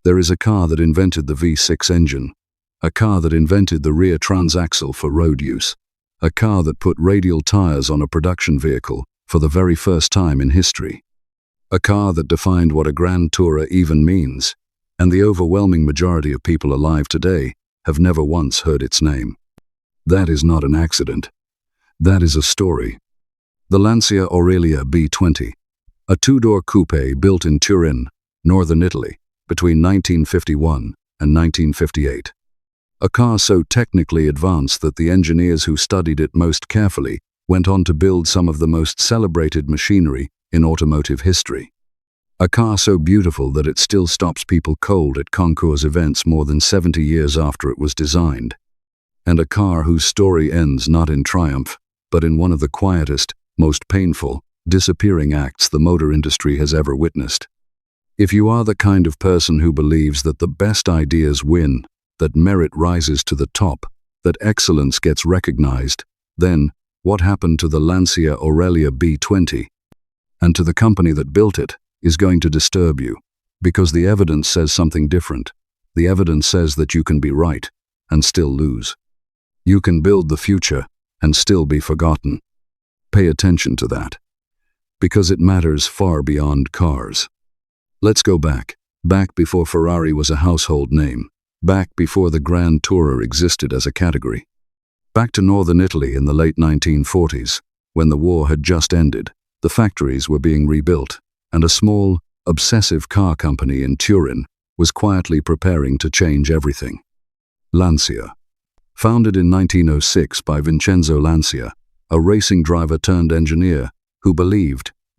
There is a car that invented the V6 engine, a car that invented the rear transaxle for road use, a car that put radial tires on a production vehicle for the very first time in history, a car that defined what a Grand Tourer even means, and the overwhelming majority of people alive today have never once heard its name. That is not an accident. That is a story. The Lancia Aurelia B20, a two-door coupe built in Turin, northern Italy, between 1951 and 1958. A car so technically advanced that the engineers who studied it most carefully went on to build some of the most celebrated machinery in automotive history. A car so beautiful that it still stops people cold at concours events more than 70 years after it was designed. And a car whose story ends not in triumph, but in one of the quietest, most painful, disappearing acts the motor industry has ever witnessed. If you are the kind of person who believes that the best ideas win, that merit rises to the top, that excellence gets recognized, then what happened to the Lancia Aurelia B20 and to the company that built it is going to disturb you, because the evidence says something different. The evidence says that you can be right and still lose. You can build the future and still be forgotten. Pay attention to that, because it matters far beyond cars. Let's go back before Ferrari was a household name, back before the Grand Tourer existed as a category. Back to northern Italy in the late 1940s, when the war had just ended, the factories were being rebuilt, and a small, obsessive car company in Turin was quietly preparing to change everything. Lancia. Founded in 1906 by Vincenzo Lancia, a racing driver turned engineer who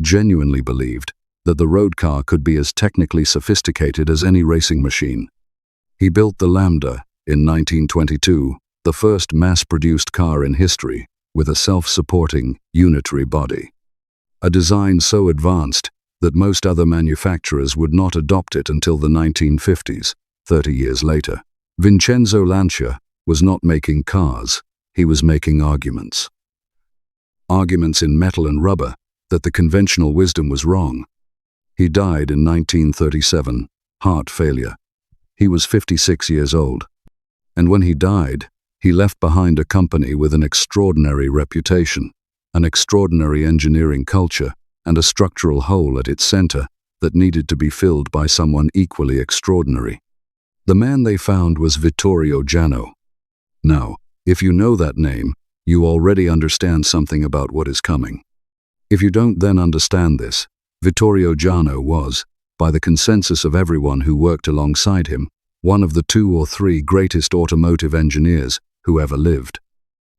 genuinely believed, that the road car could be as technically sophisticated as any racing machine. He built the Lambda in 1922, the first mass-produced car in history with a self-supporting, unitary body. A design so advanced that most other manufacturers would not adopt it until the 1950s, 30 years later. Vincenzo Lancia was not making cars, he was making arguments. Arguments in metal and rubber that the conventional wisdom was wrong. He died in 1937, heart failure. He was 56 years old. And when he died, he left behind a company with an extraordinary reputation, an extraordinary engineering culture, and a structural hole at its center that needed to be filled by someone equally extraordinary. The man they found was Vittorio Jano. Now, if you know that name, you already understand something about what is coming. If you don't then understand this, Vittorio Jano was, by the consensus of everyone who worked alongside him, one of the 2 or 3 greatest automotive engineers who ever lived.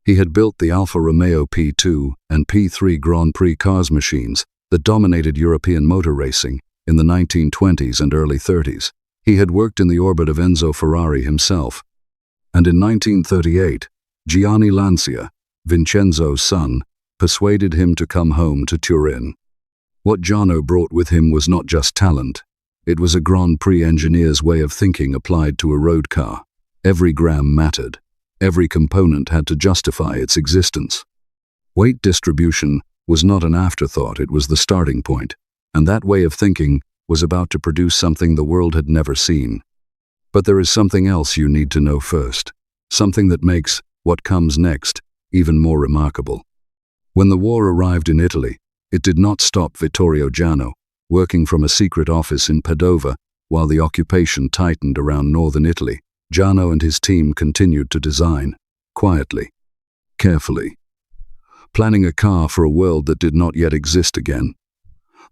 He had built the Alfa Romeo P2 and P3 Grand Prix cars machines that dominated European motor racing in the 1920s and early 30s. He had worked in the orbit of Enzo Ferrari himself. And in 1938, Gianni Lancia, Vincenzo's son, persuaded him to come home to Turin. What Jano brought with him was not just talent. It was a Grand Prix engineer's way of thinking applied to a road car. Every gram mattered. Every component had to justify its existence. Weight distribution was not an afterthought, it was the starting point, and that way of thinking was about to produce something the world had never seen. But there is something else you need to know first, something that makes what comes next even more remarkable. When the war arrived in Italy, it did not stop Vittorio Jano, working from a secret office in Padova while the occupation tightened around northern Italy. Jano and his team continued to design, quietly, carefully, planning a car for a world that did not yet exist again.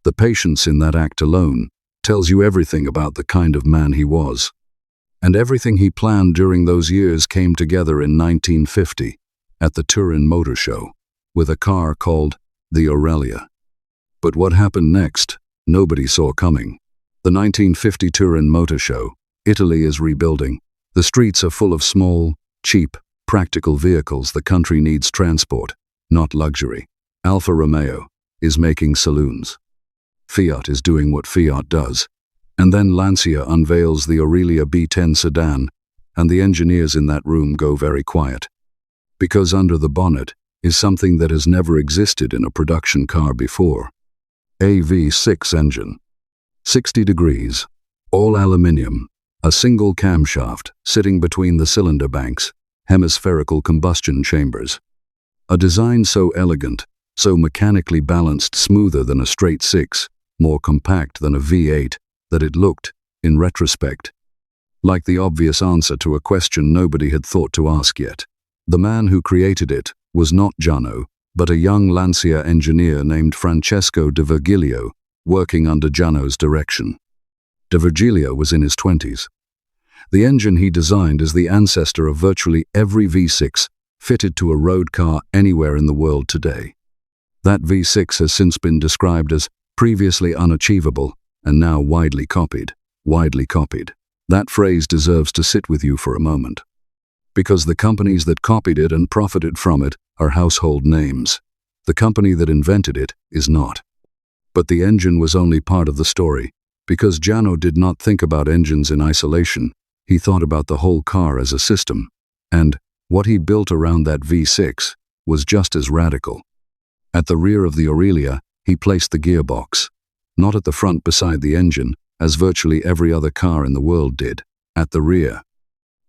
The patience in that act alone tells you everything about the kind of man he was. And everything he planned during those years came together in 1950 at the Turin Motor Show with a car called the Aurelia. But what happened next, nobody saw coming. The 1950 Turin Motor Show, Italy is rebuilding. The streets are full of small, cheap, practical vehicles. The country needs transport, not luxury. Alfa Romeo is making saloons. Fiat is doing what Fiat does. And then Lancia unveils the Aurelia B10 sedan, and the engineers in that room go very quiet. Because under the bonnet is something that has never existed in a production car before. A V6 engine. 60 degrees, all aluminium, A single camshaft sitting between the cylinder banks, hemispherical combustion chambers. A design so elegant, so mechanically balanced, smoother than a straight six, more compact than a V8, that it looked, in retrospect, like the obvious answer to a question nobody had thought to ask yet. The man who created it was not Jano, but a young Lancia engineer named Francesco de Virgilio, working under Jano's direction. De Virgilio was in his 20s. The engine he designed is the ancestor of virtually every V6 fitted to a road car anywhere in the world today. That V6 has since been described as previously unachievable and now widely copied. Widely copied. That phrase deserves to sit with you for a moment. Because the companies that copied it and profited from it are household names. The company that invented it is not. But the engine was only part of the story, because Jano did not think about engines in isolation. He thought about the whole car as a system, and what he built around that V6 was just as radical. At the rear of the Aurelia, he placed the gearbox, not at the front beside the engine, as virtually every other car in the world did, at the rear.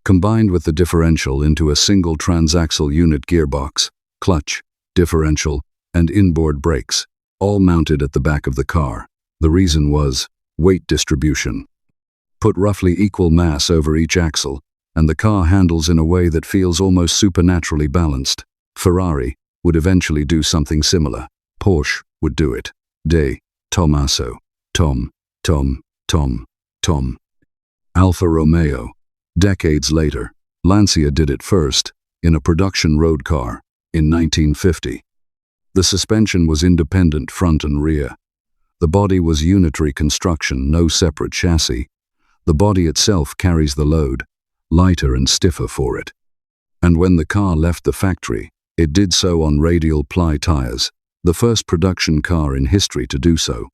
Combined with the differential into a single transaxle unit gearbox, clutch, differential, and inboard brakes, all mounted at the back of the car. The reason was weight distribution. Put roughly equal mass over each axle, and the car handles in a way that feels almost supernaturally balanced. Ferrari would eventually do something similar. Porsche would do it. De Tomaso. Tom. Alfa Romeo. Decades later, Lancia did it first, in a production road car, in 1950. The suspension was independent front and rear. The body was unitary construction, no separate chassis. The body itself carries the load, lighter and stiffer for it. And when the car left the factory, it did so on radial ply tires, the first production car in history to do so.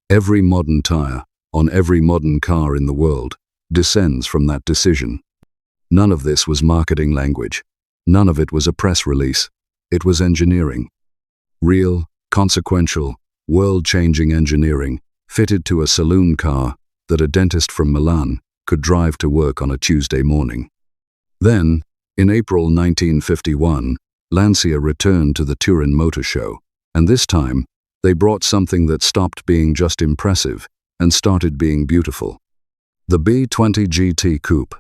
Every modern tire, on every modern car in the world, descends from that decision. None of this was marketing language. None of it was a press release. It was engineering. Real, consequential, world-changing engineering, fitted to a saloon car that a dentist from Milan could drive to work on a Tuesday morning. Then, in April 1951, Lancia returned to the Turin Motor Show, and this time, they brought something that stopped being just impressive and started being beautiful. The B20 GT Coupe.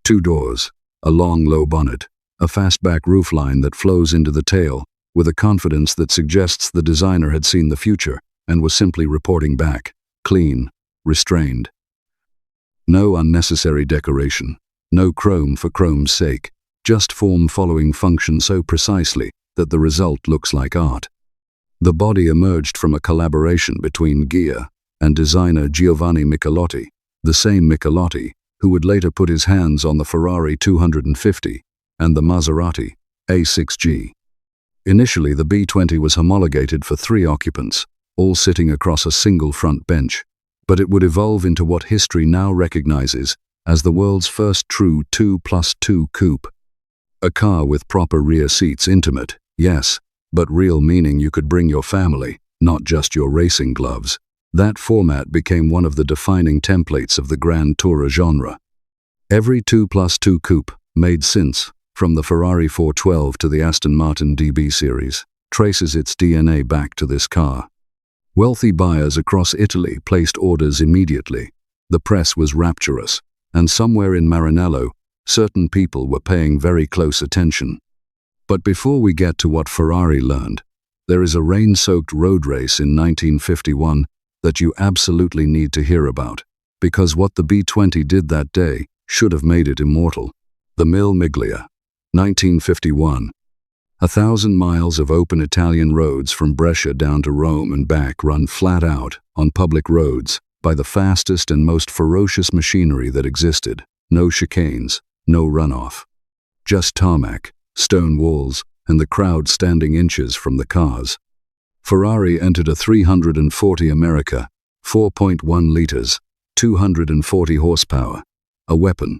2 doors, a long low bonnet, a fastback roofline that flows into the tail, with a confidence that suggests the designer had seen the future and was simply reporting back, clean, restrained. No unnecessary decoration, no chrome for chrome's sake, just form following function so precisely that the result looks like art. The body emerged from a collaboration between Ghia and designer Giovanni Michelotti, the same Michelotti who would later put his hands on the Ferrari 250 and the Maserati A6G. Initially, the B20 was homologated for 3 occupants, all sitting across a single front bench, but it would evolve into what history now recognizes as the world's first true 2+2 coupe. A car with proper rear seats, intimate, yes, but real, meaning you could bring your family, not just your racing gloves. That format became one of the defining templates of the Grand Tourer genre. Every 2+2 coupe made since, from the Ferrari 412 to the Aston Martin DB series, traces its DNA back to this car. Wealthy buyers across Italy placed orders immediately. The press was rapturous, and somewhere in Maranello, certain people were paying very close attention. But before we get to what Ferrari learned, there is a rain-soaked road race in 1951 that you absolutely need to hear about, because what the B20 did that day should have made it immortal. The Mille Miglia, 1951. 1,000 miles of open Italian roads from Brescia down to Rome and back run flat out, on public roads, by the fastest and most ferocious machinery that existed. No chicanes, no runoff. Just tarmac, stone walls, and the crowd standing inches from the cars. Ferrari entered a 340 America, 4.1 liters, 240 horsepower, a weapon.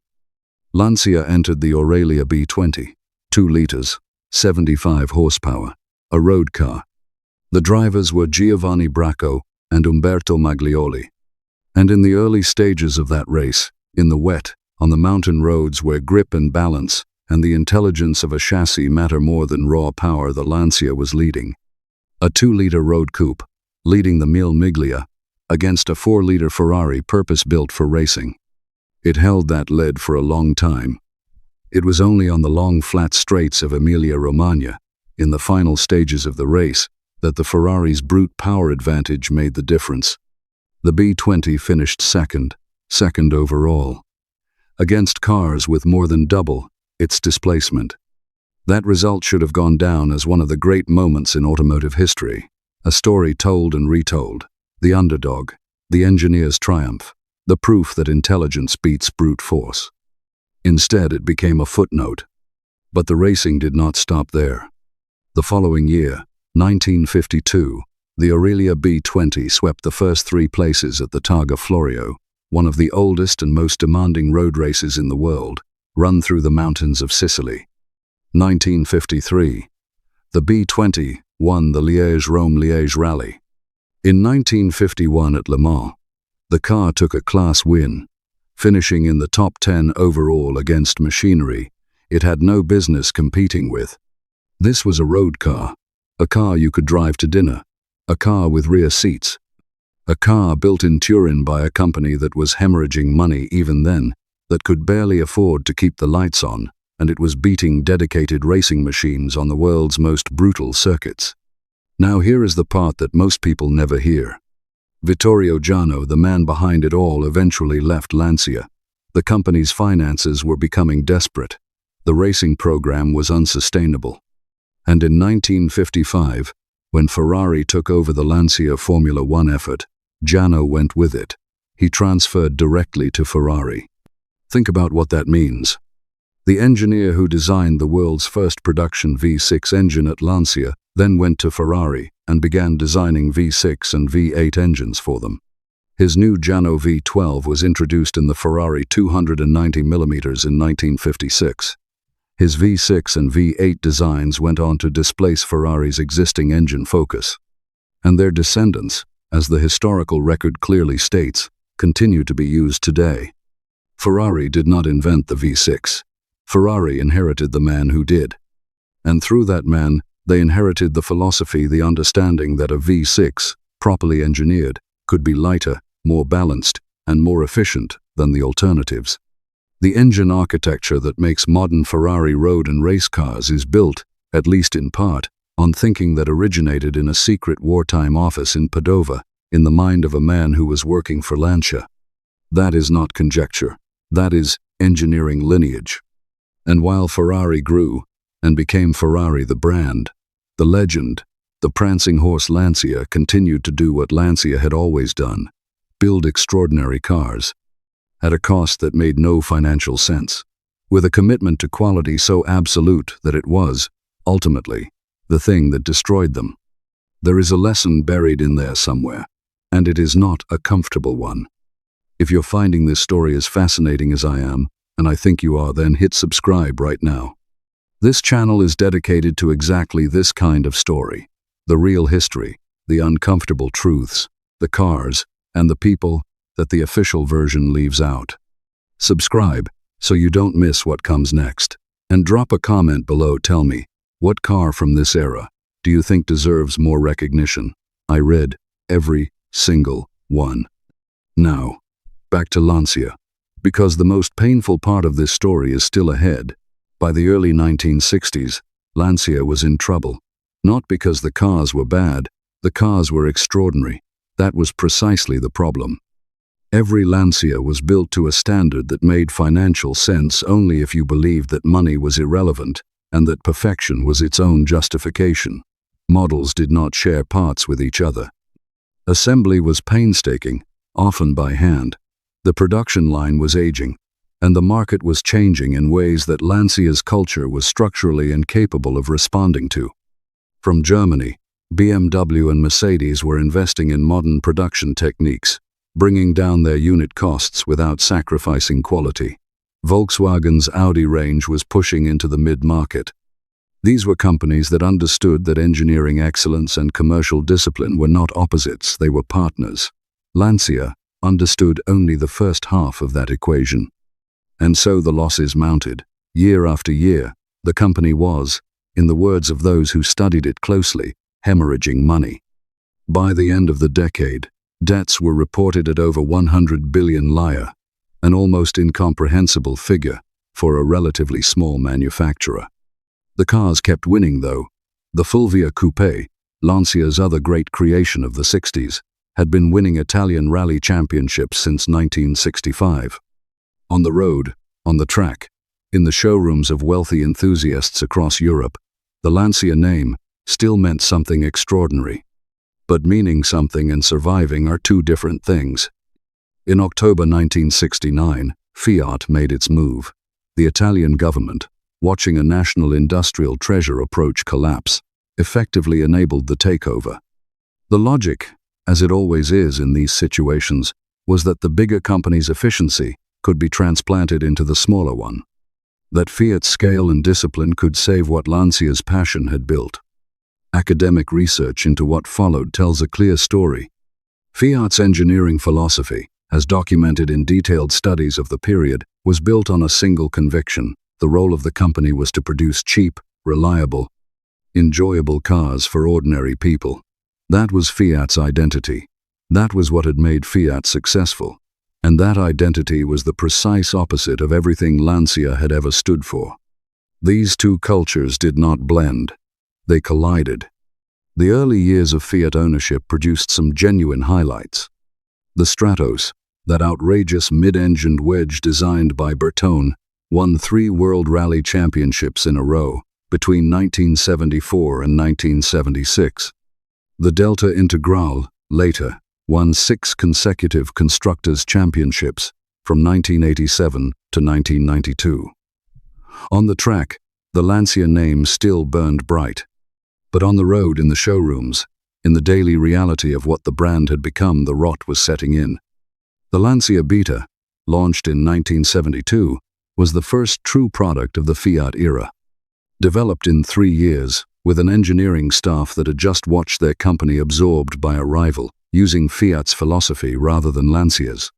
Lancia entered the Aurelia B20, 2 liters, 75 horsepower, a road car. The drivers were Giovanni Bracco and Umberto Maglioli. And in the early stages of that race, In the wet, on the mountain roads where grip and balance and the intelligence of a chassis matter more than raw power, the Lancia was leading. A 2-liter road coupe, leading the Mille Miglia, against a 4-liter Ferrari purpose-built for racing. It held that lead for a long time. It was only on the long flat straights of Emilia-Romagna, in the final stages of the race, that the Ferrari's brute power advantage made the difference. The B20 finished second overall, against cars with more than double its displacement. That result should have gone down as one of the great moments in automotive history, a story told and retold, the underdog, the engineer's triumph, the proof that intelligence beats brute force. Instead, it became a footnote. But the racing did not stop there. The following year, 1952, the Aurelia B20 swept the first 3 places at the Targa Florio, one of the oldest and most demanding road races in the world, run through the mountains of Sicily. 1953, the B20 won the Liège-Rome-Liège Rally. In 1951 at Le Mans, the car took a class win, finishing in the top 10 overall against machinery it had no business competing with. This was a road car, a car you could drive to dinner, a car with rear seats, a car built in Turin by a company that was hemorrhaging money even then, that could barely afford to keep the lights on, and it was beating dedicated racing machines on the world's most brutal circuits. Now here is the part that most people never hear. Vittorio Jano, the man behind it all, eventually left Lancia. The company's finances were becoming desperate. The racing program was unsustainable. And in 1955, when Ferrari took over the Lancia Formula One effort, Jano went with it. He transferred directly to Ferrari. Think about what that means. The engineer who designed the world's first production V6 engine at Lancia then went to Ferrari and began designing V6 and V8 engines for them. His new Jano V12 was introduced in the Ferrari 290mm in 1956. His V6 and V8 designs went on to displace Ferrari's existing engine focus. And their descendants, as the historical record clearly states, continue to be used today. Ferrari did not invent the V6. Ferrari inherited the man who did. And through that man, they inherited the philosophy, the understanding that a V6, properly engineered, could be lighter, more balanced, and more efficient than the alternatives. The engine architecture that makes modern Ferrari road and race cars is built, at least in part, on thinking that originated in a secret wartime office in Padova, in the mind of a man who was working for Lancia. That is not conjecture. That is engineering lineage. And while Ferrari grew and became Ferrari the brand, the legend, the prancing horse Lancia continued to do what Lancia had always done: build extraordinary cars, at a cost that made no financial sense, with a commitment to quality so absolute that it was, ultimately, the thing that destroyed them. There is a lesson buried in there somewhere, and it is not a comfortable one. If you're finding this story as fascinating as I am, and I think you are, then hit subscribe right now. This channel is dedicated to exactly this kind of story: the real history, the uncomfortable truths, the cars, and the people that the official version leaves out. Subscribe so you don't miss what comes next. And drop a comment below. Tell me, what car from this era do you think deserves more recognition? I read every single one. Now, back to Lancia, because the most painful part of this story is still ahead. By the early 1960s, Lancia was in trouble. Not because the cars were bad, the cars were extraordinary. That was precisely the problem. Every Lancia was built to a standard that made financial sense only if you believed that money was irrelevant and that perfection was its own justification. Models did not share parts with each other. Assembly was painstaking, often by hand. The production line was aging, and the market was changing in ways that Lancia's culture was structurally incapable of responding to. From Germany, BMW and Mercedes were investing in modern production techniques, bringing down their unit costs without sacrificing quality. Volkswagen's Audi range was pushing into the mid-market. These were companies that understood that engineering excellence and commercial discipline were not opposites, they were partners. Lancia, understood only the first half of that equation. And so the losses mounted. Year after year, the company was, in the words of those who studied it closely, hemorrhaging money. By the end of the decade, debts were reported at over 100 billion lire, an almost incomprehensible figure for a relatively small manufacturer. The cars kept winning, though. The Fulvia Coupe, Lancia's other great creation of the 60s, had been winning Italian rally championships since 1965. On the road, on the track, in the showrooms of wealthy enthusiasts across Europe, the Lancia name still meant something extraordinary. But meaning something and surviving are two different things. In October 1969, Fiat made its move. The Italian government, watching a national industrial treasure approach collapse, effectively enabled the takeover. The logic, as it always is in these situations, was that the bigger company's efficiency could be transplanted into the smaller one. That Fiat's scale and discipline could save what Lancia's passion had built. Academic research into what followed tells a clear story. Fiat's engineering philosophy, as documented in detailed studies of the period, was built on a single conviction. The role of the company was to produce cheap, reliable, enjoyable cars for ordinary people. That was Fiat's identity. That was what had made Fiat successful. And that identity was the precise opposite of everything Lancia had ever stood for. These two cultures did not blend. They collided. The early years of Fiat ownership produced some genuine highlights. The Stratos, that outrageous mid-engined wedge designed by Bertone, won 3 World Rally Championships in a row between 1974 and 1976. The Delta Integrale, later, won 6 consecutive Constructors' Championships from 1987 to 1992. On the track, the Lancia name still burned bright. But on the road, in the showrooms, in the daily reality of what the brand had become, the rot was setting in. The Lancia Beta, launched in 1972, was the first true product of the Fiat era. Developed in 3 years, with an engineering staff that had just watched their company absorbed by a rival, using Fiat's philosophy rather than Lancia's.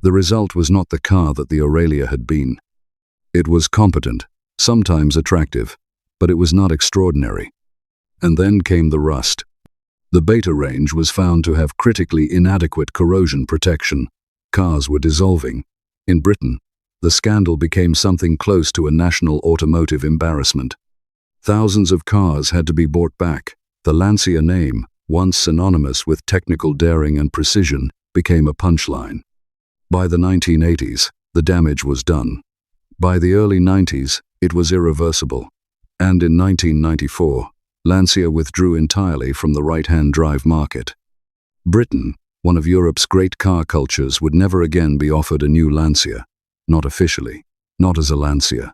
The result was not the car that the Aurelia had been. It was competent, sometimes attractive, but it was not extraordinary. And then came the rust. The Beta range was found to have critically inadequate corrosion protection. Cars were dissolving. In Britain, the scandal became something close to a national automotive embarrassment. Thousands of cars had to be bought back. The Lancia name, once synonymous with technical daring and precision, became a punchline. By the 1980s, the damage was done. By the early 90s, it was irreversible. And in 1994, Lancia withdrew entirely from the right-hand drive market. Britain, one of Europe's great car cultures, would never again be offered a new Lancia. Not officially, not as a Lancia.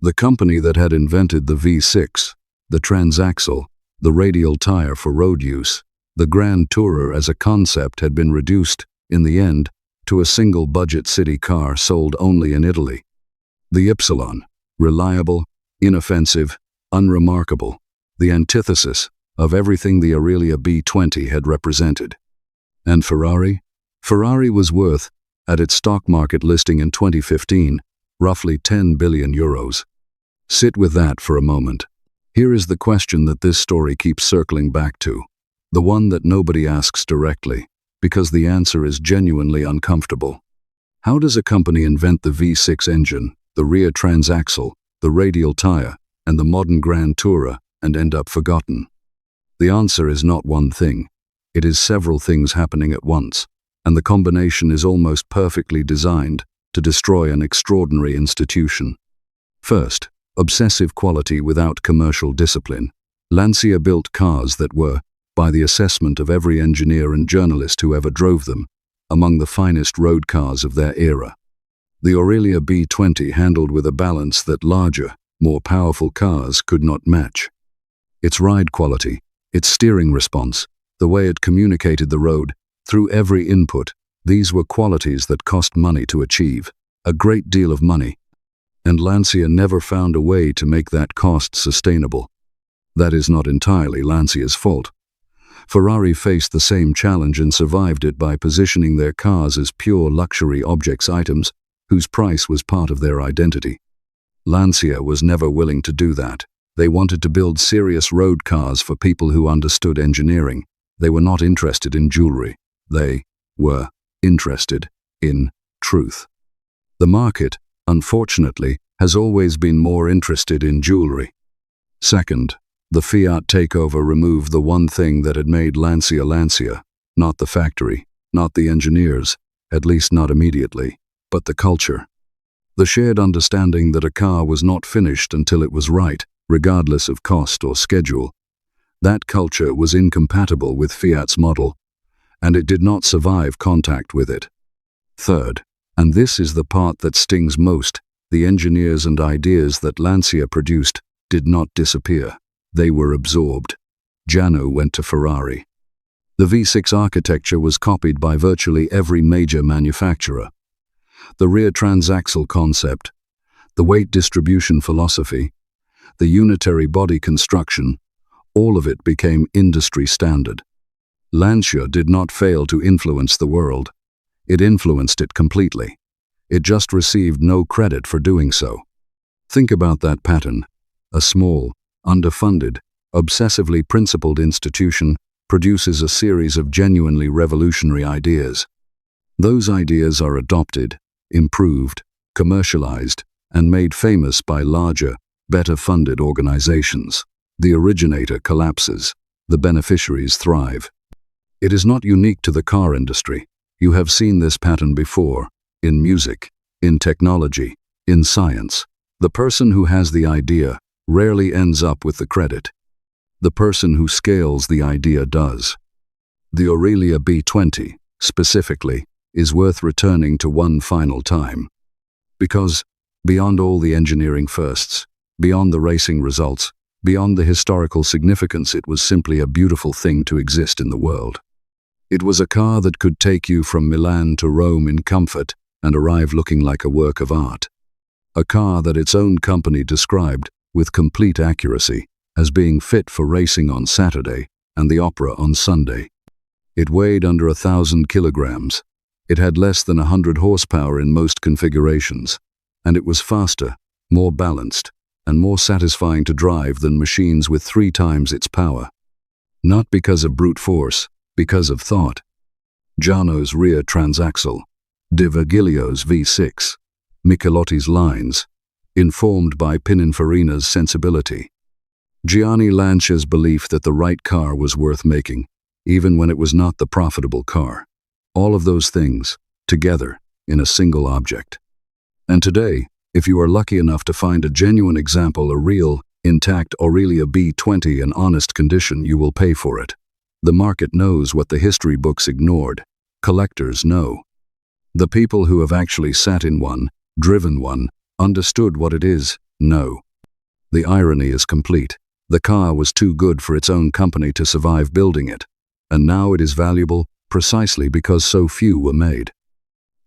The company that had invented the V6, the transaxle, the radial tire for road use, the Grand Tourer as a concept had been reduced, in the end, to a single budget city car sold only in Italy. The Ypsilon, reliable, inoffensive, unremarkable, the antithesis of everything the Aurelia B20 had represented. And Ferrari? Ferrari was worth, at its stock market listing in 2015, roughly 10 billion euros. Sit with that for a moment. Here is the question that this story keeps circling back to, the one that nobody asks directly, because the answer is genuinely uncomfortable. How does a company invent the V6 engine, the rear transaxle, the radial tire, and the modern Grand Tourer, and end up forgotten? The answer is not one thing. It is several things happening at once, and the combination is almost perfectly designed to destroy an extraordinary institution. First, obsessive quality without commercial discipline. Lancia built cars that were, by the assessment of every engineer and journalist who ever drove them, among the finest road cars of their era. The Aurelia B20 handled with a balance that larger, more powerful cars could not match. Its ride quality, its steering response, the way it communicated the road, through every input, these were qualities that cost money to achieve, a great deal of money. And Lancia never found a way to make that cost sustainable. That is not entirely Lancia's fault. Ferrari faced the same challenge and survived it by positioning their cars as pure luxury objects, items whose price was part of their identity. Lancia was never willing to do that. They wanted to build serious road cars for people who understood engineering. They were not interested in jewelry. They were interested in truth. The market, unfortunately, has always been more interested in jewelry. Second, the Fiat takeover removed the one thing that had made Lancia Lancia, not the factory, not the engineers, at least not immediately, but the culture. The shared understanding that a car was not finished until it was right, regardless of cost or schedule. That culture was incompatible with Fiat's model, and it did not survive contact with it. Third, and this is the part that stings most, the engineers and ideas that Lancia produced did not disappear. They were absorbed. Jano went to Ferrari. The V6 architecture was copied by virtually every major manufacturer. The rear transaxle concept, the weight distribution philosophy, the unitary body construction, all of it became industry standard. Lancia did not fail to influence the world. It influenced it completely. It just received no credit for doing so. Think about that pattern. A small, underfunded, obsessively principled institution produces a series of genuinely revolutionary ideas. Those ideas are adopted, improved, commercialized, and made famous by larger, better-funded organizations. The originator collapses. The beneficiaries thrive. It is not unique to the car industry. You have seen this pattern before, in music, in technology, in science. The person who has the idea rarely ends up with the credit. The person who scales the idea does. The Aurelia B20, specifically, is worth returning to one final time. Because, beyond all the engineering firsts, beyond the racing results, beyond the historical significance, it was simply a beautiful thing to exist in the world. It was a car that could take you from Milan to Rome in comfort and arrive looking like a work of art. A car that its own company described, with complete accuracy, as being fit for racing on Saturday and the opera on Sunday. It weighed under 1,000 kilograms. It had less than 100 horsepower in most configurations, and it was faster, more balanced, and more satisfying to drive than machines with 3 times its power. Not because of brute force, because of thought. Jano's rear transaxle, Di Virgilio's V6, Michelotti's lines, informed by Pininfarina's sensibility. Gianni Lancia's belief that the right car was worth making, even when it was not the profitable car. All of those things, together, in a single object. And today, if you are lucky enough to find a genuine example, a real, intact Aurelia B20 in honest condition, you will pay for it. The market knows what the history books ignored. Collectors know. The people who have actually sat in one, driven one, understood what it is, know. The irony is complete. The car was too good for its own company to survive building it, and now it is valuable precisely because so few were made.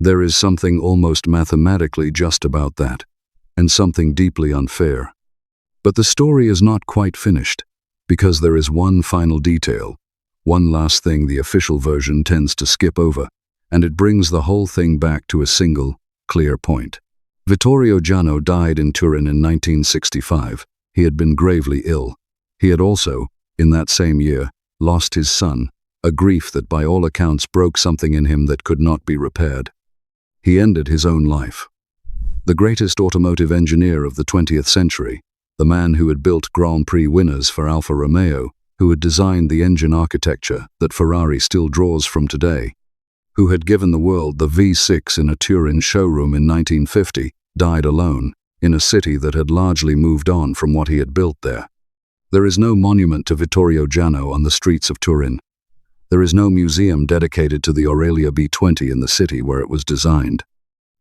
There is something almost mathematically just about that, and something deeply unfair. But the story is not quite finished, because there is one final detail, one last thing the official version tends to skip over, and it brings the whole thing back to a single, clear point. Vittorio Jano died in Turin in 1965. He had been gravely ill. He had also, in that same year, lost his son, a grief that by all accounts broke something in him that could not be repaired. He ended his own life. The greatest automotive engineer of the 20th century, the man who had built Grand Prix winners for Alfa Romeo, who had designed the engine architecture that Ferrari still draws from today, who had given the world the V6 in a Turin showroom in 1950, died alone, in a city that had largely moved on from what he had built there. There is no monument to Vittorio Jano on the streets of Turin. There is no museum dedicated to the Aurelia B20 in the city where it was designed.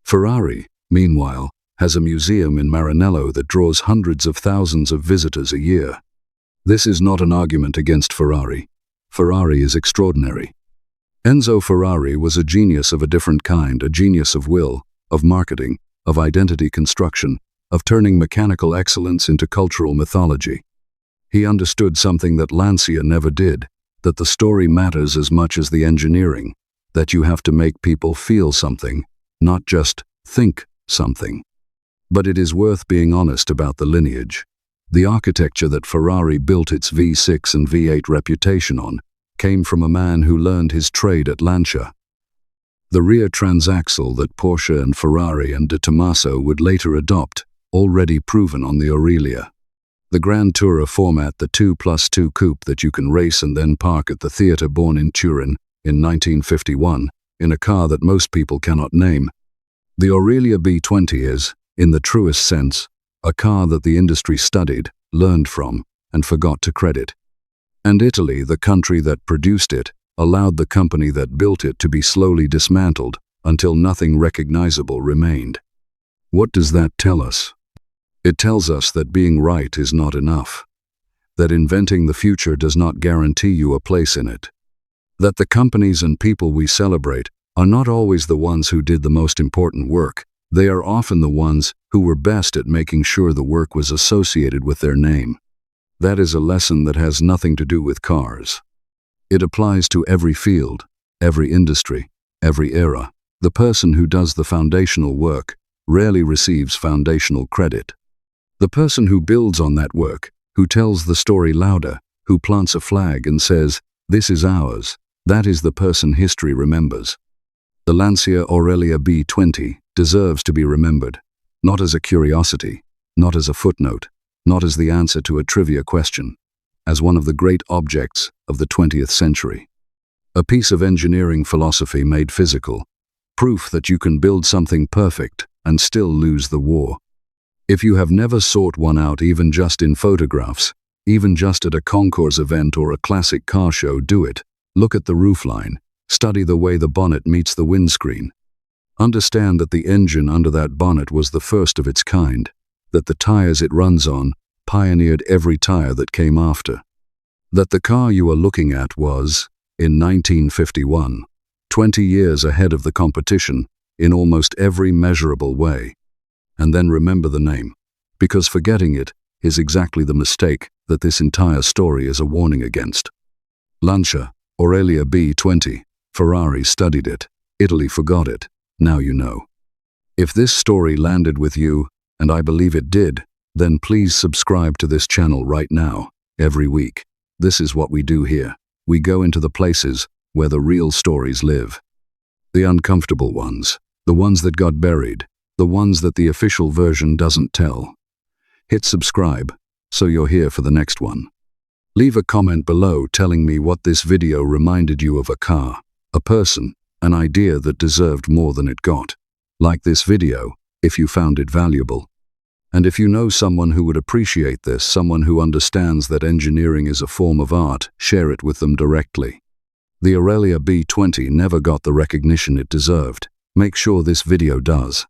Ferrari, meanwhile, has a museum in Maranello that draws hundreds of thousands of visitors a year. This is not an argument against Ferrari. Ferrari is extraordinary. Enzo Ferrari was a genius of a different kind, a genius of will, of marketing, of identity construction, of turning mechanical excellence into cultural mythology. He understood something that Lancia never did. that the story matters as much as the engineering, that you have to make people feel something, not just think something. But it is worth being honest about the lineage. The architecture that Ferrari built its V6 and V8 reputation on came from a man who learned his trade at Lancia. The rear transaxle that Porsche and Ferrari and De Tomaso would later adopt, already proven on the Aurelia. The Grand Tourer format, the 2+2 coupe that you can race and then park at the theatre, born in Turin in 1951, in a car that most people cannot name. The Aurelia B20 is, in the truest sense, a car that the industry studied, learned from, and forgot to credit. And Italy, the country that produced it, allowed the company that built it to be slowly dismantled until nothing recognizable remained. What does that tell us? It tells us that being right is not enough, that inventing the future does not guarantee you a place in it, that the companies and people we celebrate are not always the ones who did the most important work. They are often the ones who were best at making sure the work was associated with their name. That is a lesson that has nothing to do with cars. It applies to every field, every industry, every era. The person who does the foundational work rarely receives foundational credit. The person who builds on that work, who tells the story louder, who plants a flag and says, "This is ours," that is the person history remembers. The Lancia Aurelia B20 deserves to be remembered, not as a curiosity, not as a footnote, not as the answer to a trivia question, as one of the great objects of the 20th century. A piece of engineering philosophy made physical, proof that you can build something perfect and still lose the war. If you have never sought one out, even just in photographs, even just at a concours event or a classic car show, do it. Look at the roofline. Study the way the bonnet meets the windscreen. Understand that the engine under that bonnet was the first of its kind, that the tires it runs on pioneered every tire that came after, that the car you are looking at was, in 1951, 20 years ahead of the competition in almost every measurable way. And then remember the name, because forgetting it is exactly the mistake that this entire story is a warning against. Lancia Aurelia B20, Ferrari studied it, Italy forgot it, now you know. If this story landed with you, and I believe it did, then please subscribe to this channel right now, every week. This is what we do here. We go into the places where the real stories live. The uncomfortable ones, the ones that got buried, the ones that the official version doesn't tell. Hit subscribe, so you're here for the next one. Leave a comment below telling me what this video reminded you of: a car, a person, an idea that deserved more than it got. Like this video if you found it valuable. And if you know someone who would appreciate this, someone who understands that engineering is a form of art, share it with them directly. The Aurelia B20 never got the recognition it deserved. Make sure this video does.